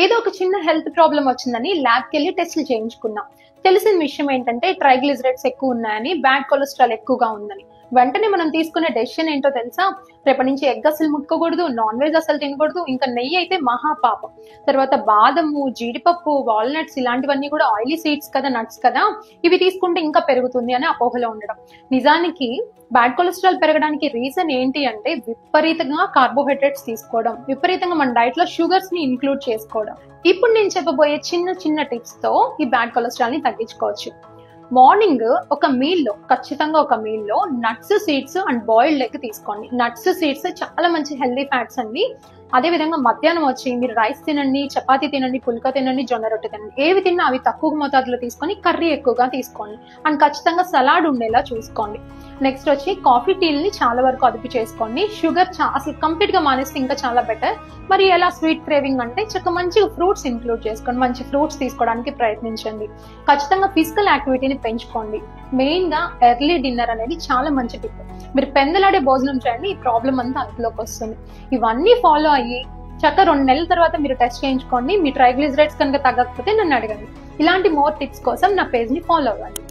ఏదో ఒక చిన్న హెల్త్ ప్రాబ్లం వచ్చిందని ల్యాబ్కి వెళ్ళి టెస్టులు చేయించుకున్నాం. తెలిసిన విషయం ఏంటంటే ట్రైగ్లిజరైడ్స్ ఎక్కువ ఉన్నాయని, బ్యాడ్ కొలెస్ట్రాల్ ఎక్కువగా ఉందని. వెంటనే మనం తీసుకునే డెసిషన్ ఏంటో తెలుసా? రేపటి నుంచి ఎగ్ అసలు ముట్టుకోకూడదు, నాన్ వెజ్ అసలు తినకూడదు, ఇంకా నెయ్యి అయితే మహాపాపం. తర్వాత బాదము, జీడిపప్పు, వాల్నట్స్ ఇలాంటివన్నీ కూడా ఆయిలీ సీడ్స్ కదా, నట్స్ కదా, ఇవి తీసుకుంటే ఇంకా పెరుగుతుంది అని అపోహలో ఉండడం. నిజానికి బ్యాడ్ కొలెస్ట్రాల్ పెరగడానికి రీజన్ ఏంటి అంటే విపరీతంగా కార్బోహైడ్రేట్స్ తీసుకోవడం, విపరీతంగా మన డైట్ లో షుగర్స్ ని ఇంక్లూడ్ చేసుకోవడం. ఇప్పుడు నేను చెప్పబోయే చిన్న చిన్న టిప్స్ తో ఈ బ్యాడ్ కొలెస్ట్రాల్ ని తగ్గించుకోవచ్చు. మార్నింగ్ ఖచ్చితంగా ఒక మీల్లో nuts, seeds and boiled egg తీసుకోండి. నట్స్, సీడ్స్ చాలా మంచి హెల్దీ ఫ్యాట్స్ అండి. అదే విధంగా మధ్యాహ్నం వచ్చి మీరు రైస్ తినండి, చపాతీ తినండి, పుల్కా తినండి, జొన్న రొట్టె తినండి. ఏవి తిన్నా అవి తక్కువ మోతాదులో తీసుకొని కర్రీ ఎక్కువగా తీసుకోండి. అండ్ ఖచ్చితంగా సలాడ్ ఉండేలా చూసుకోండి. నెక్స్ట్ వచ్చి కాఫీ, టీల్ని చాలా వరకు అదుపు చేసుకోండి. షుగర్ అసలు కంప్లీట్ గా మానేస్తే ఇంకా చాలా బెటర్. మరి ఎలా స్వీట్ క్రేవింగ్ అంటే మంచిగా ఫ్రూట్స్ ఇంక్లూడ్ చేసుకోండి. మంచి ఫ్రూట్స్ తీసుకోవడానికి ప్రయత్నించండి. ఖచ్చితంగా ఫిజికల్ యాక్టివిటీని పెంచుకోండి. మెయిన్ గా ఎర్లీ డిన్నర్ అనేది చాలా మంచి టిప్. మీరు పెందలాడే భోజనం చేయండి, ఈ ప్రాబ్లం అంతా అదుపులోకి వస్తుంది. ఇవన్నీ ఫాలో అయ్యి చక్కగా 2 నెలల తర్వాత మీరు టెస్ట్ చేయించుకోండి. మీ ట్రైగ్లిజరైడ్స్ కనుక తగ్గకపోతే నన్ను అడగండి. ఇలాంటి మోర్ టిప్స్ కోసం నా పేజ్ ని ఫాలో అవ్వండి.